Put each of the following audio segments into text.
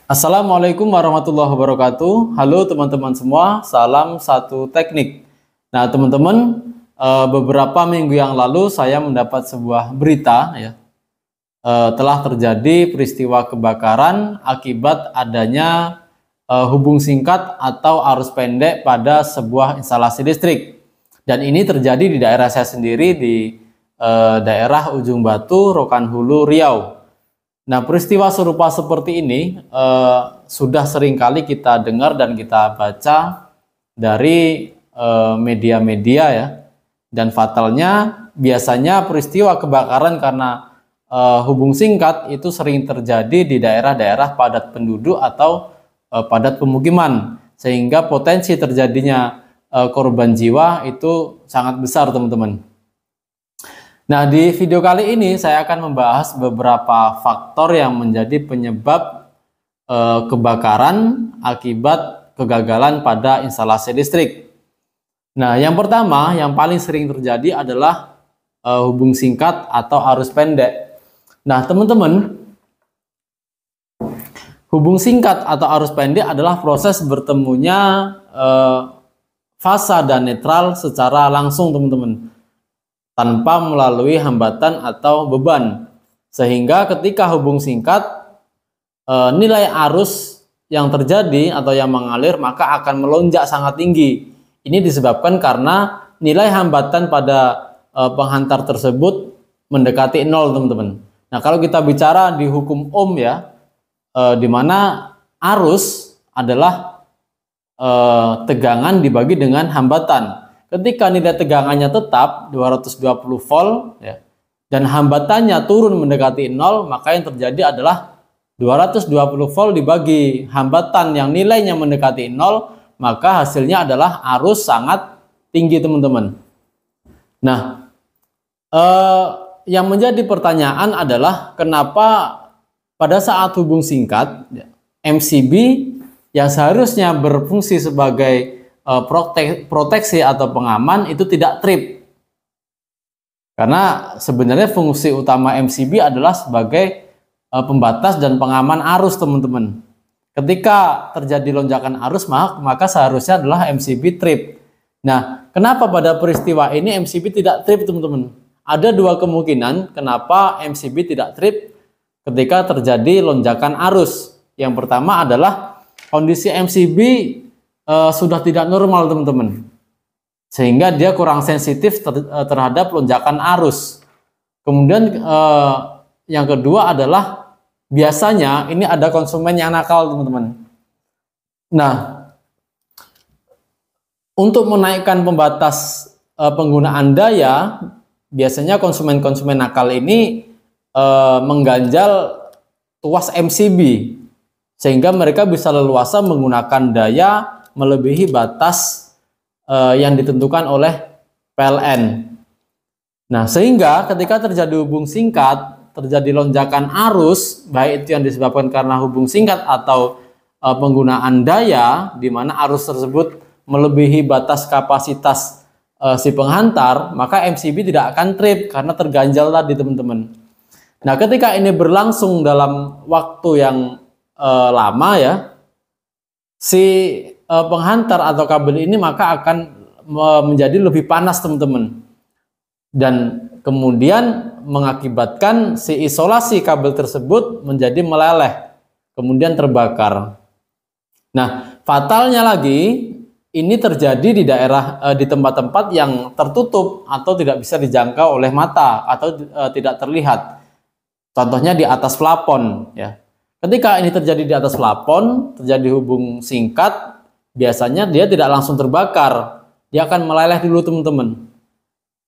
Assalamualaikum warahmatullahi wabarakatuh. Halo teman-teman semua, salam satu teknik. Nah teman-teman, beberapa minggu yang lalu saya mendapat sebuah berita ya, telah terjadi peristiwa kebakaran akibat adanya hubung singkat atau arus pendek pada sebuah instalasi listrik. Dan ini terjadi di daerah saya sendiri, di daerah Ujung Batu, Rokan Hulu, Riau. Nah, peristiwa serupa seperti ini sudah sering kali kita dengar dan kita baca dari media-media ya. Dan fatalnya biasanya peristiwa kebakaran karena hubung singkat itu sering terjadi di daerah-daerah padat penduduk atau padat pemukiman, sehingga potensi terjadinya korban jiwa itu sangat besar, teman-teman. Nah, di video kali ini saya akan membahas beberapa faktor yang menjadi penyebab kebakaran akibat kegagalan pada instalasi listrik. Nah, yang pertama, yang paling sering terjadi adalah hubung singkat atau arus pendek. Nah, teman-teman, hubung singkat atau arus pendek adalah proses bertemunya fasa dan netral secara langsung, teman-teman, tanpa melalui hambatan atau beban, sehingga ketika hubung singkat nilai arus yang terjadi atau yang mengalir maka akan melonjak sangat tinggi. Ini disebabkan karena nilai hambatan pada penghantar tersebut mendekati 0, teman-teman. Nah, kalau kita bicara di hukum Ohm ya, di mana arus adalah tegangan dibagi dengan hambatan. Ketika nilai tegangannya tetap 220 volt ya, dan hambatannya turun mendekati 0, maka yang terjadi adalah 220 volt dibagi hambatan yang nilainya mendekati 0, maka hasilnya adalah arus sangat tinggi, teman-teman. Nah, yang menjadi pertanyaan adalah kenapa pada saat hubung singkat MCB yang seharusnya berfungsi sebagai proteksi atau pengaman itu tidak trip. Karena sebenarnya fungsi utama MCB adalah sebagai pembatas dan pengaman arus, teman-teman. Ketika terjadi lonjakan arus maka seharusnya adalah MCB trip. Nah, kenapa pada peristiwa ini MCB tidak trip, teman-teman? Ada dua kemungkinan kenapa MCB tidak trip ketika terjadi lonjakan arus. Yang pertama adalah kondisi MCB sudah tidak normal, teman-teman, sehingga dia kurang sensitif terhadap lonjakan arus. Kemudian yang kedua adalah biasanya ini ada konsumen yang nakal, teman-teman. Nah, untuk menaikkan pembatas penggunaan daya, biasanya konsumen-konsumen nakal ini mengganjal tuas MCB, sehingga mereka bisa leluasa menggunakan daya melebihi batas yang ditentukan oleh PLN. Nah, sehingga ketika terjadi hubung singkat, terjadi lonjakan arus, baik itu yang disebabkan karena hubung singkat atau penggunaan daya, di mana arus tersebut melebihi batas kapasitas si penghantar, maka MCB tidak akan trip karena terganjal tadi, teman-teman. Nah, ketika ini berlangsung dalam waktu yang lama ya, si penghantar atau kabel ini maka akan menjadi lebih panas, teman-teman, dan kemudian mengakibatkan si isolasi kabel tersebut menjadi meleleh, kemudian terbakar. Nah, fatalnya lagi ini terjadi di daerah di tempat-tempat yang tertutup atau tidak bisa dijangkau oleh mata atau tidak terlihat. Contohnya di atas plafon ya. Ketika ini terjadi di atas plafon, terjadi hubung singkat, biasanya dia tidak langsung terbakar, dia akan meleleh dulu, teman-teman.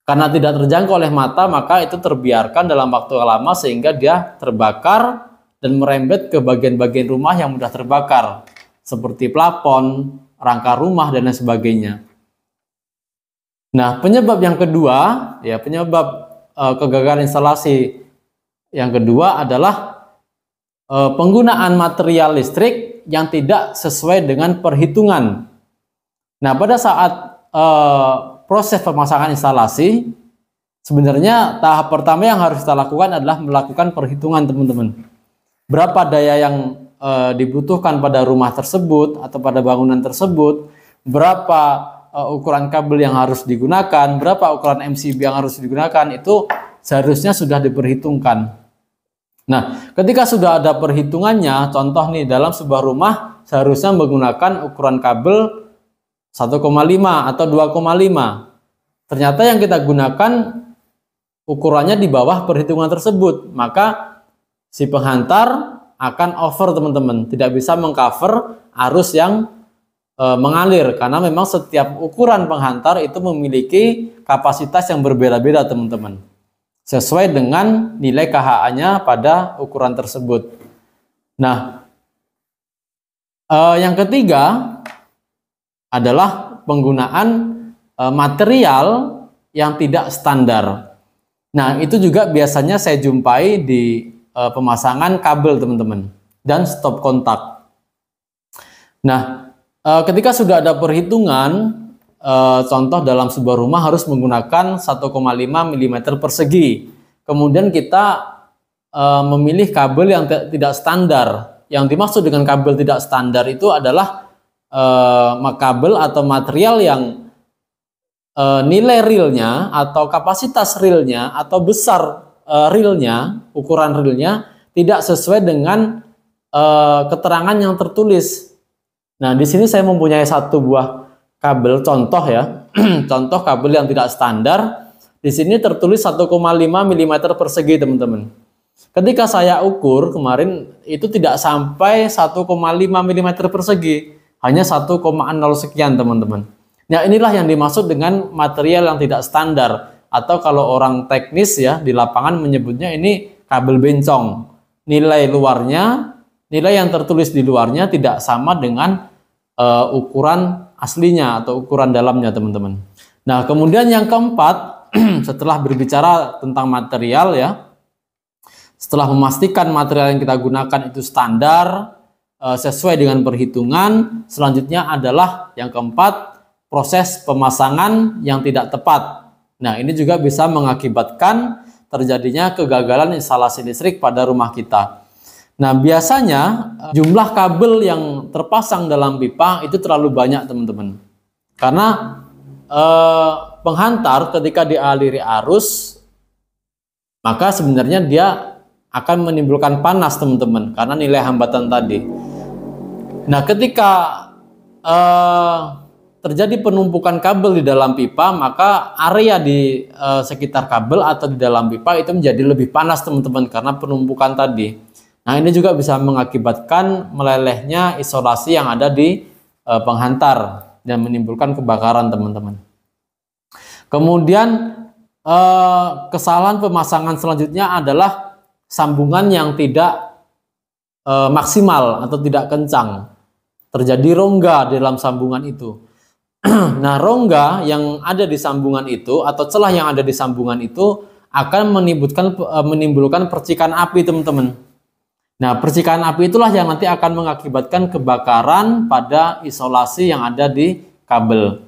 Karena tidak terjangkau oleh mata, maka itu terbiarkan dalam waktu lama sehingga dia terbakar dan merembet ke bagian-bagian rumah yang mudah terbakar, seperti plafon, rangka rumah, dan lain sebagainya. Nah, penyebab yang kedua, ya penyebab kegagalan instalasi yang kedua adalah penggunaan material listrik yang tidak sesuai dengan perhitungan. Nah, pada saat proses pemasangan instalasi, sebenarnya tahap pertama yang harus kita lakukan adalah melakukan perhitungan, teman-teman. Berapa daya yang dibutuhkan pada rumah tersebut atau pada bangunan tersebut, berapa ukuran kabel yang harus digunakan, berapa ukuran MCB yang harus digunakan, itu seharusnya sudah diperhitungkan. Nah, ketika sudah ada perhitungannya, contoh nih, dalam sebuah rumah seharusnya menggunakan ukuran kabel 1,5 atau 2,5. Ternyata yang kita gunakan ukurannya di bawah perhitungan tersebut, maka si penghantar akan over, teman-teman, tidak bisa mengcover arus yang mengalir, karena memang setiap ukuran penghantar itu memiliki kapasitas yang berbeda-beda, teman-teman, sesuai dengan nilai KHA-nya pada ukuran tersebut. Nah, yang ketiga adalah penggunaan material yang tidak standar. Nah, itu juga biasanya saya jumpai di pemasangan kabel, teman-teman, dan stop kontak. Nah, ketika sudah ada perhitungan, contoh dalam sebuah rumah harus menggunakan 1,5 mm persegi. Kemudian kita memilih kabel yang tidak standar. Yang dimaksud dengan kabel tidak standar itu adalah kabel atau material yang nilai realnya atau kapasitas realnya atau besar realnya, ukuran realnya tidak sesuai dengan keterangan yang tertulis. Nah, di sini saya mempunyai satu buah kabel contoh ya, contoh kabel yang tidak standar. Di sini tertulis 1,5 mm persegi, teman-teman. Ketika saya ukur kemarin itu tidak sampai 1,5 mm persegi, hanya 1,0 sekian, teman-teman. Nah, inilah yang dimaksud dengan material yang tidak standar, atau kalau orang teknis ya di lapangan menyebutnya ini kabel bencong. Nilai luarnya, nilai yang tertulis di luarnya tidak sama dengan ukuran aslinya atau ukuran dalamnya, teman-teman. Nah, kemudian yang keempat, setelah berbicara tentang material ya, setelah memastikan material yang kita gunakan itu standar, sesuai dengan perhitungan, selanjutnya adalah yang keempat, proses pemasangan yang tidak tepat. Nah, ini juga bisa mengakibatkan terjadinya kegagalan instalasi listrik pada rumah kita. Nah, biasanya jumlah kabel yang terpasang dalam pipa itu terlalu banyak, teman-teman. Karena penghantar ketika dialiri arus, maka sebenarnya dia akan menimbulkan panas, teman-teman, karena nilai hambatan tadi. Nah, ketika terjadi penumpukan kabel di dalam pipa, maka area di sekitar kabel atau di dalam pipa itu menjadi lebih panas, teman-teman, karena penumpukan tadi. Nah, ini juga bisa mengakibatkan melelehnya isolasi yang ada di penghantar dan menimbulkan kebakaran, teman-teman. Kemudian kesalahan pemasangan selanjutnya adalah sambungan yang tidak maksimal atau tidak kencang. Terjadi rongga di dalam sambungan itu. Nah, rongga yang ada di sambungan itu atau celah yang ada di sambungan itu akan menimbulkan percikan api, teman-teman. Nah, percikan api itulah yang nanti akan mengakibatkan kebakaran pada isolasi yang ada di kabel.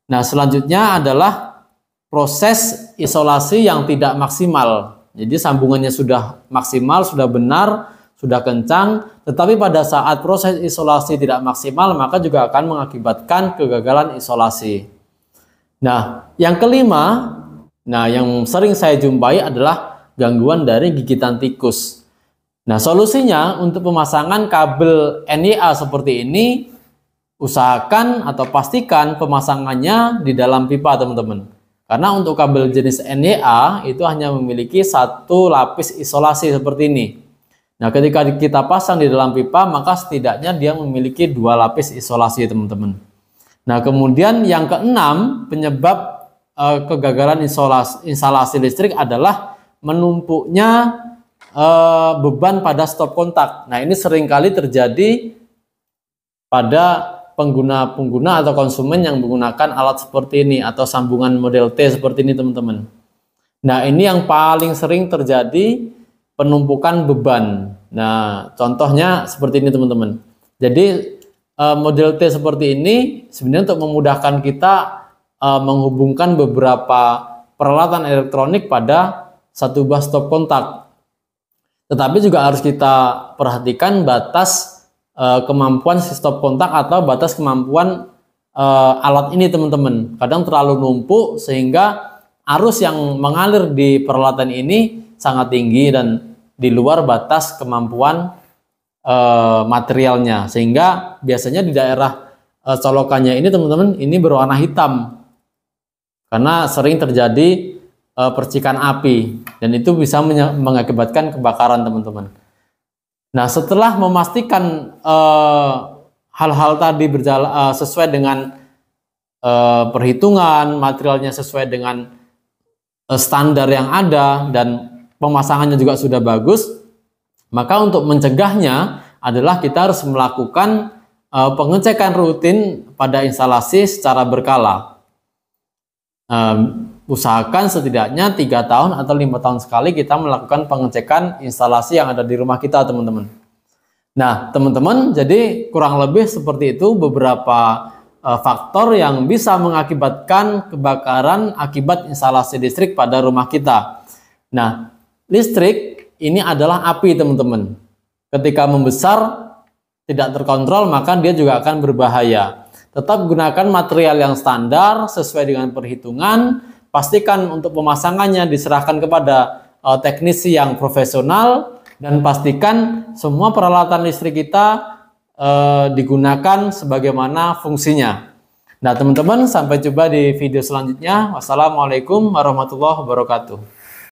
Nah, selanjutnya adalah proses isolasi yang tidak maksimal. Jadi sambungannya sudah maksimal, sudah benar, sudah kencang, tetapi pada saat proses isolasi tidak maksimal, maka juga akan mengakibatkan kegagalan isolasi. Nah, yang kelima, yang sering saya jumpai adalah gangguan dari gigitan tikus. Nah, solusinya untuk pemasangan kabel NIA seperti ini, usahakan atau pastikan pemasangannya di dalam pipa, teman-teman. Karena untuk kabel jenis NIA itu hanya memiliki satu lapis isolasi seperti ini. Nah, ketika kita pasang di dalam pipa, maka setidaknya dia memiliki dua lapis isolasi, teman-teman. Nah, kemudian yang keenam, penyebab kegagalan instalasi listrik adalah menumpuknya beban pada stop kontak. Nah, ini seringkali terjadi pada pengguna atau konsumen yang menggunakan alat seperti ini atau sambungan model T seperti ini, teman-teman. Nah, ini yang paling sering terjadi penumpukan beban. Nah, contohnya seperti ini, teman-teman. Jadi model T seperti ini sebenarnya untuk memudahkan kita menghubungkan beberapa peralatan elektronik pada satu buah stop kontak. Tetapi juga harus kita perhatikan batas kemampuan si stop kontak atau batas kemampuan alat ini teman-teman. Kadang terlalu numpuk sehingga arus yang mengalir di peralatan ini sangat tinggi dan di luar batas kemampuan materialnya, sehingga biasanya di daerah colokannya ini teman-teman ini berwarna hitam karena sering terjadi percikan api dan itu bisa mengakibatkan kebakaran teman-teman. Nah, setelah memastikan hal-hal tadi berjalan sesuai dengan perhitungan, materialnya sesuai dengan standar yang ada dan pemasangannya juga sudah bagus, maka untuk mencegahnya adalah kita harus melakukan pengecekan rutin pada instalasi secara berkala. Usahakan setidaknya 3 tahun atau 5 tahun sekali kita melakukan pengecekan instalasi yang ada di rumah kita teman-teman. Nah teman-teman, jadi kurang lebih seperti itu beberapa faktor yang bisa mengakibatkan kebakaran akibat instalasi listrik pada rumah kita. Nah, listrik ini adalah api teman-teman. Ketika membesar tidak terkontrol maka dia juga akan berbahaya. Tetap gunakan material yang standar sesuai dengan perhitungan. Pastikan untuk pemasangannya diserahkan kepada teknisi yang profesional dan pastikan semua peralatan listrik kita digunakan sebagaimana fungsinya. Nah teman-teman, sampai jumpa di video selanjutnya. Wassalamualaikum warahmatullahi wabarakatuh.